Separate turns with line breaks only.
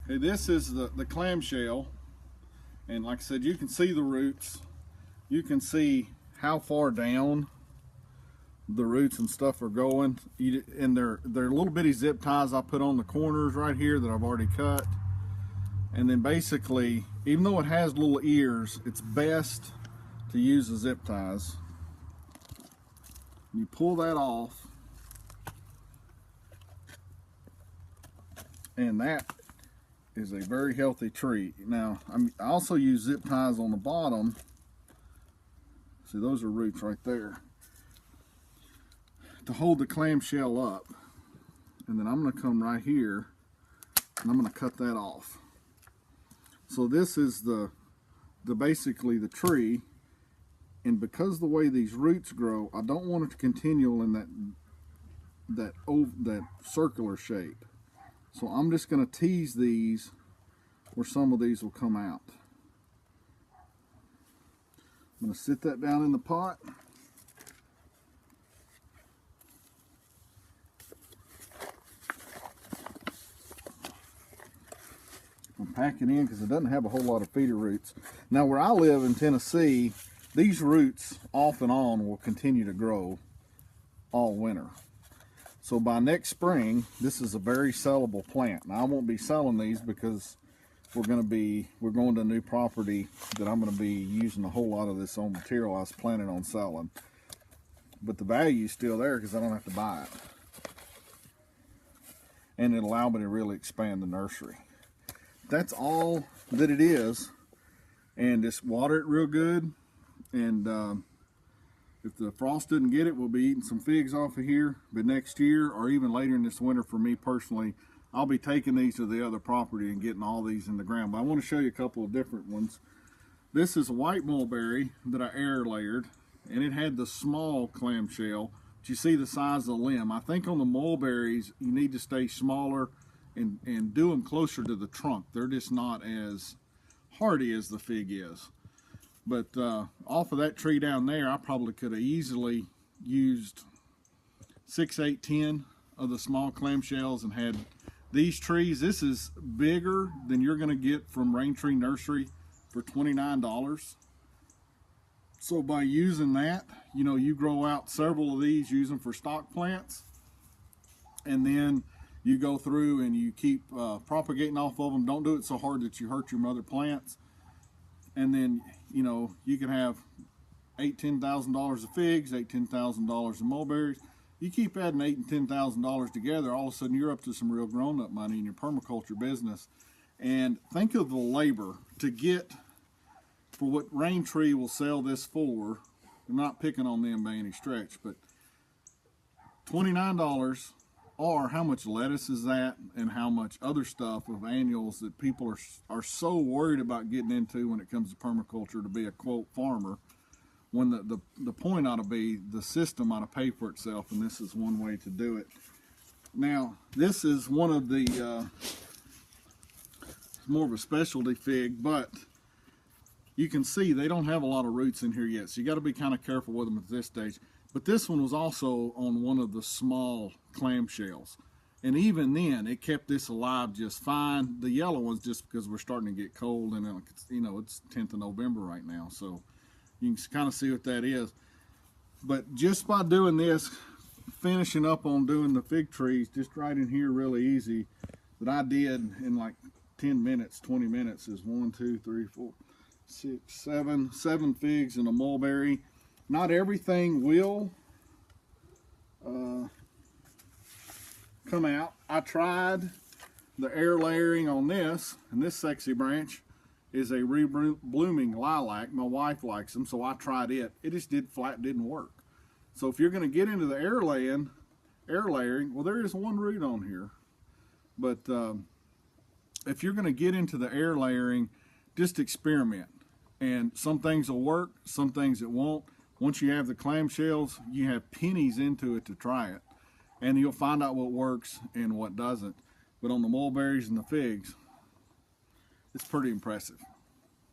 Okay, this is the clamshell, and like I said, you can see the roots. You can see how far down the roots and stuff are going, and they're little bitty zip ties I put on the corners right here that I've already cut. And then basically, even though it has little ears, it's best to use the zip ties. You pull that off, and that is a very healthy tree. Now, I also use zip ties on the bottom. See, those are roots right there, to hold the clamshell up. And then I'm going to come right here and I'm going to cut that off. So this is the basically the tree, and because the way these roots grow, I don't want it to continue in that circular shape. So I'm just going to tease these where some of these will come out. I'm going to sit that down in the pot. I'm packing in because it doesn't have a whole lot of feeder roots. Now, where I live in Tennessee, these roots off and on will continue to grow all winter. So by next spring, this is a very sellable plant. Now, I won't be selling these because we're going to a new property that I'm going to be using a whole lot of this old material I was planning on selling. But the value is still there because I don't have to buy it. And it'll allow me to really expand the nursery. That's all that it is. And just water it real good. And if the frost doesn't get it, we'll be eating some figs off of here. But next year, or even later in this winter, for me personally, I'll be taking these to the other property and getting all these in the ground. But I want to show you a couple of different ones. This is a white mulberry that I air layered, and it had the small clamshell. But you see the size of the limb. I think on the mulberries, you need to stay smaller and do them closer to the trunk. They're just not as hardy as the fig is. But off of that tree down there, I probably could have easily used 6, 8, 10 of the small clamshells and had these trees. This is bigger than you're going to get from Rain Tree Nursery for $29. So by using that, you know, you grow out several of these, use them for stock plants, and then you go through and you keep propagating off of them. Don't do it so hard that you hurt your mother plants. And then, you know, you can have $8,000, $10,000 of figs, $8,000, $10,000 of mulberries. You keep adding $8,000 and $10,000 together, all of a sudden you're up to some real grown-up money in your permaculture business. And think of the labor to get for what Rain Tree will sell this for. I'm not picking on them by any stretch, but $29, or how much lettuce is that, and how much other stuff of annuals that people are so worried about getting into when it comes to permaculture to be a quote farmer, when the point ought to be the system ought to pay for itself, and this is one way to do it. Now, this is one of the more of a specialty fig, but you can see they don't have a lot of roots in here yet, so you got to be kind of careful with them at this stage. But this one was also on one of the small clamshells, and even then it kept this alive just fine. The yellow ones, just because we're starting to get cold, and you know, it's 10th of November right now, so you can kind of see what that is. But just by doing this, finishing up on doing the fig trees just right in here really easy, that I did in like 10 minutes, 20 minutes, is 1, 2, 3, 4, 6, 7 figs and a mulberry. Not everything will come out. I tried the air layering on this, and this sexy branch is a reblooming lilac. My wife likes them, so I tried it. It just didn't work. So if you're going to get into the air layering, well, there is one root on here, but if you're going to get into the air layering, just experiment. And some things will work, some things it won't. Once you have the clamshells, you have pennies into it to try it, and you'll find out what works and what doesn't. But on the mulberries and the figs, it's pretty impressive.